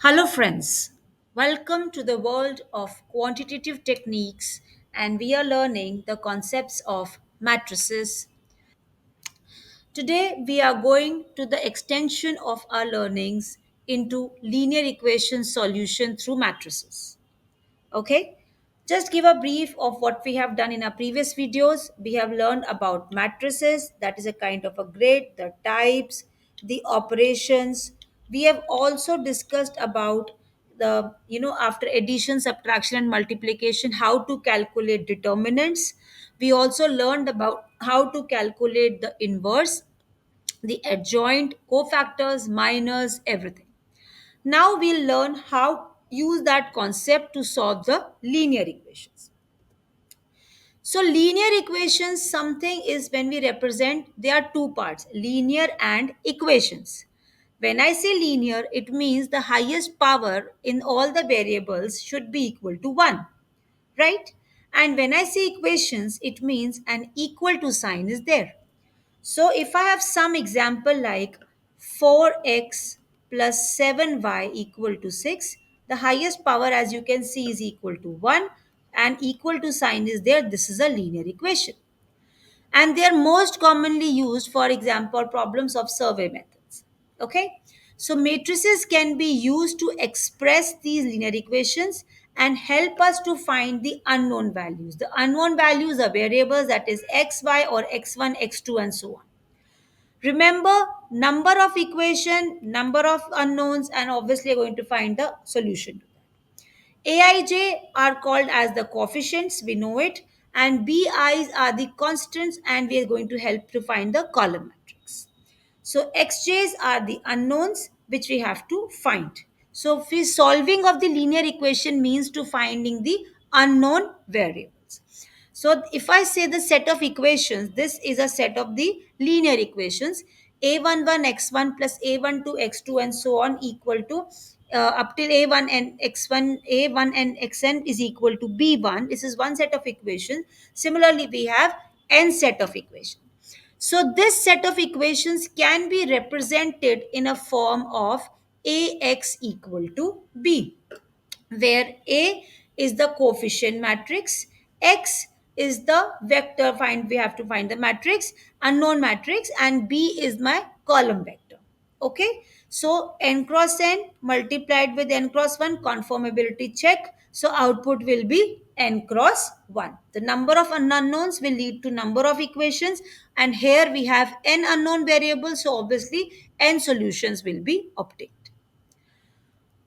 Hello, friends. Welcome to the world of quantitative techniques, and we are learning the concepts of matrices. Today, we are going to the extension of our learnings into linear equation solution through matrices. Okay, just give a brief of what we have done in our previous videos. We have learned about matrices, that is a kind of a grid, the types, the operations. We have also discussed about the, after addition, subtraction, and multiplication, how to calculate determinants. We also learned about how to calculate the inverse, the adjoint, cofactors, minors, everything. Now we'll learn how use that concept to solve the linear equations. So linear equations, something is when we represent, there are two parts, linear and equations. When I say linear, it means the highest power in all the variables should be equal to 1, right? And when I say equations, it means an equal to sign is there. So if I have some example like 4x plus 7y equal to 6, the highest power as you can see is equal to 1 and equal to sign is there. This is a linear equation. And they are most commonly used, for example, problems of survey methods. Okay? So matrices can be used to express these linear equations and help us to find the unknown values. The unknown values are variables, that is x, y, or x1, x2, and so on. Remember, number of equation, number of unknowns, and obviously you're going to find the solution. Aij are called as the coefficients, we know it, and Bi's are the constants, and we are going to help to find the column matrix. So xj's are the unknowns which we have to find. So solving of the linear equation means to finding the unknown variables. So if I say the set of equations, this is a set of the linear equations. A11 x1 plus A12 x2 and so on equal to up till A1 and x1, A1 and xn is equal to B1. This is one set of equations. Similarly, we have n set of equations. So this set of equations can be represented in a form of Ax equal to B, where A is the coefficient matrix, X is the vector, find we have to find the matrix, unknown matrix, and B is my column vector. Okay, so n cross n multiplied with n cross 1, conformability check. So output will be n cross 1. The number of unknowns will lead to number of equations, and here we have n unknown variables, so obviously n solutions will be obtained.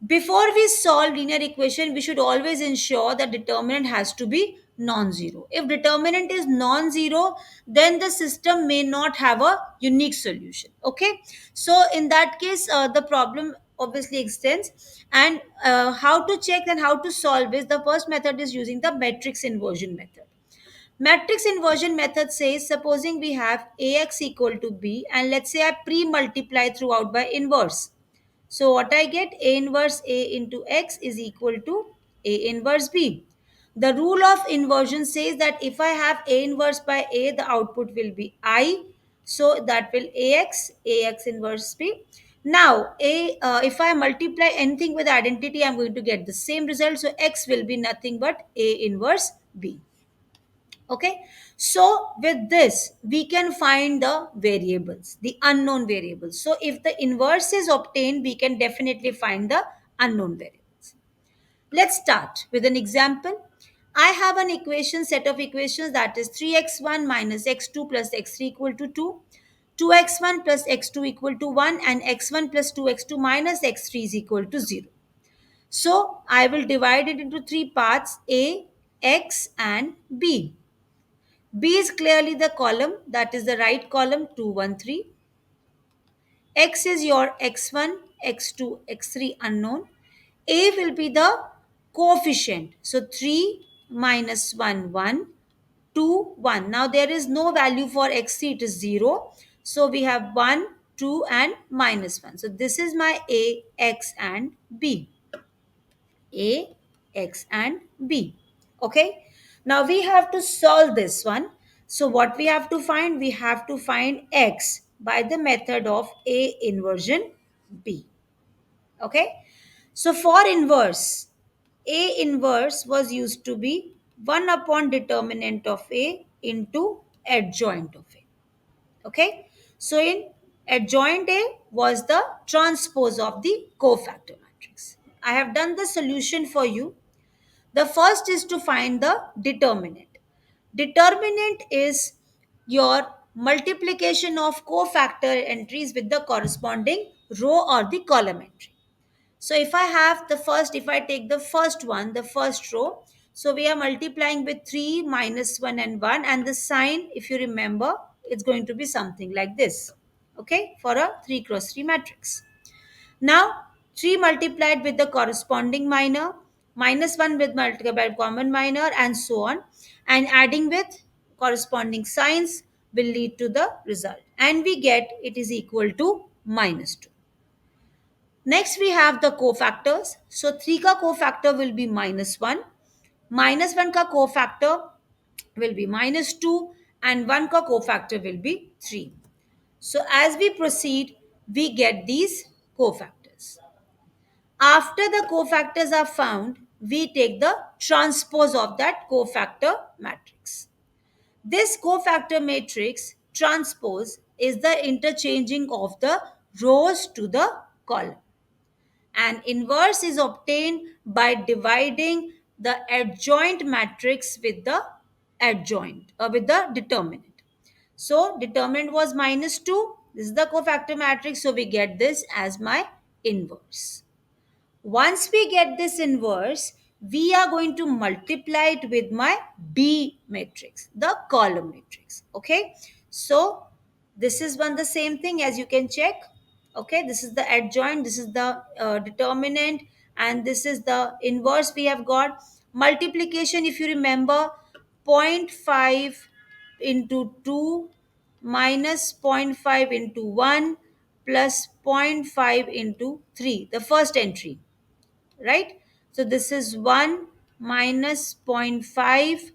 Before we solve linear equation, we should always ensure that determinant has to be non-zero. If determinant is non-zero, then the system may not have a unique solution. Okay, so in that case, the problem obviously extends. And how to check and how to solve is, the first method is using the matrix inversion method. Matrix inversion method says, supposing we have Ax equal to B, and let's say I pre-multiply throughout by inverse. So what I get, A inverse A into X is equal to A inverse B. The rule of inversion says that if I have A inverse by A, the output will be I. So that will Ax inverse B. Now, if I multiply anything with identity, I'm going to get the same result. So X will be nothing but A inverse B. Okay, so with this we can find the variables, the unknown variables. So if the inverse is obtained, we can definitely find the unknown variables. Let's start with an example. I have an equation, set of equations, that is 3x1 minus x2 plus x3 equal to 2, 2x1 plus x2 equal to 1, and x1 plus 2x2 minus x3 is equal to 0. So I will divide it into three parts, A, X, and B. B is clearly the column, that is the right column, 2, 1, 3. X is your x1, x2, x3 unknown. A will be the coefficient. So 3 minus 1, 1, 2, 1. Now there is no value for x3, it is 0. So we have 1, 2, and minus 1. So this is my A, X, and B. A, X, and B. Okay. Now we have to solve this one. So what we have to find? We have to find X by the method of A inversion B. Okay. So for inverse, A inverse was used to be 1 upon determinant of A into adjoint of A. Okay. So in adjoint A was the transpose of the cofactor matrix. I have done the solution for you. The first is to find the determinant. Determinant is your multiplication of cofactor entries with the corresponding row or the column entry. So if I have the first, if I take the first one, the first row, so we are multiplying with 3 minus 1 and 1, and the sign, if you remember, it's going to be something like this. Okay, for a 3 cross 3 matrix. Now, 3 multiplied with the corresponding minor, minus 1 with multiplied common minor, and so on, and adding with corresponding signs will lead to the result. And we get it is equal to minus 2. Next, we have the cofactors. So 3 ka cofactor will be minus 1. Minus 1 ka cofactor will be minus 2. And 1 ka cofactor will be 3. So as we proceed, we get these cofactors. After the cofactors are found, we take the transpose of that cofactor matrix. This cofactor matrix transpose is the interchanging of the rows to the column. And inverse is obtained by dividing the adjoint matrix with the adjoint or with the determinant. So determinant was minus 2. This is the cofactor matrix. So we get this as my inverse. Once we get this inverse, we are going to multiply it with my B matrix, the column matrix. Okay. So this is one the same thing as you can check. Okay. This is the adjoint, this is the determinant, and this is the inverse we have got. Multiplication, if you remember, zero point 0.5 into 2 minus zero point 0.5 into 1 plus zero point 0.5 into 3, the first entry, right? So this is 1 minus zero point 0.5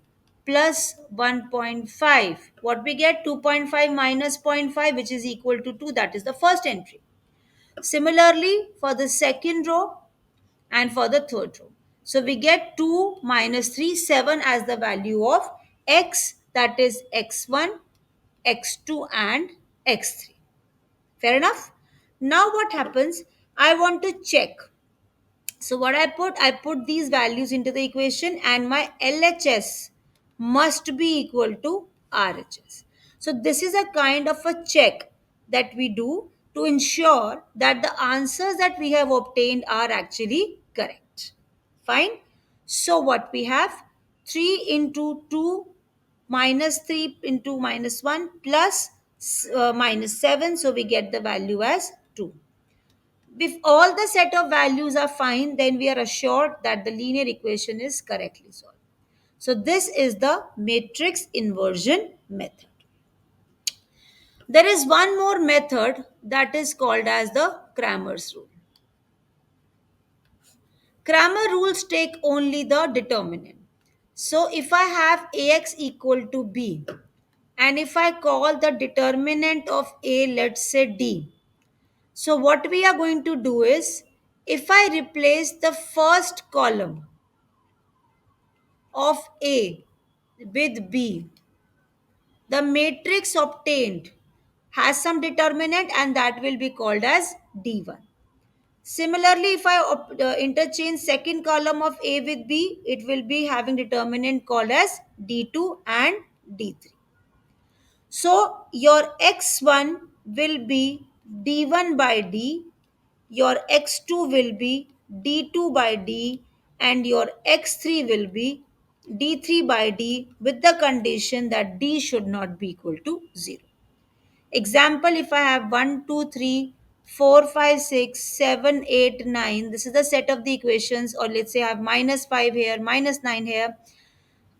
plus 1.5. What we get? 2.5 minus zero point 0.5, which is equal to 2. That is the first entry. Similarly, for the second row and for the third row. So we get 2 minus 3, 7 as the value of x, that is x1, x2, and x3. Fair enough? Now what happens? I want to check. So what I put these values into the equation, and my LHS must be equal to RHS. So this is a kind of a check that we do to ensure that the answers that we have obtained are actually correct. Fine. So what we have? 3 into 2 minus 3 into minus 1 plus minus 7. So we get the value as 2. If all the set of values are fine, then we are assured that the linear equation is correctly solved. So this is the matrix inversion method. There is one more method that is called as the Cramer's rule. Cramer rules take only the determinant. So if I have Ax equal to B, and if I call the determinant of A, let's say D, so what we are going to do is, if I replace the first column of A with B, the matrix obtained has some determinant, and that will be called as D1. Similarly, if I interchange second column of A with B, it will be having determinant called as D2 and D3. So your x1 will be d1 by d, your x2 will be d2 by d, and your x3 will be d3 by d, with the condition that d should not be equal to 0. Example, if I have 1, 2, 3, 4, 5, 6, 7, 8, 9, this is the set of the equations, or let's say I have minus 5 here, minus 9 here.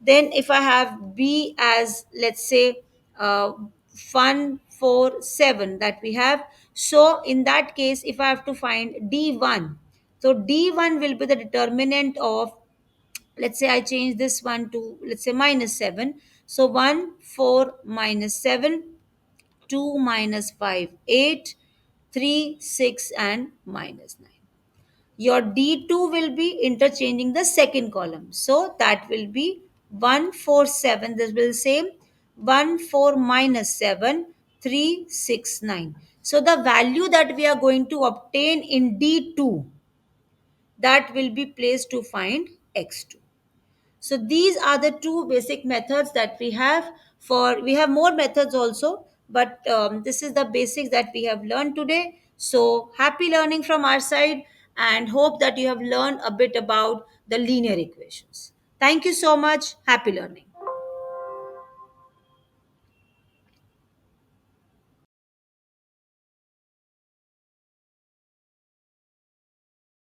Then if I have B as, let's say, 1, 4, 7 that we have. So in that case, if I have to find D1, so D1 will be the determinant of, let's say I change this one to, let's say, minus 7. So 1, 4, minus 7, 2, minus 5, 8, 3, 6, and minus 9. Your D2 will be interchanging the second column. So that will be 147. This will say 1 4 minus 7, 369. So the value that we are going to obtain in D2, that will be placed to find X2. So these are the two basic methods that we have. For we have more methods also, but this is the basics that we have learned today. So happy learning from our side, and hope that you have learned a bit about the linear equations. Thank you so much. Happy learning.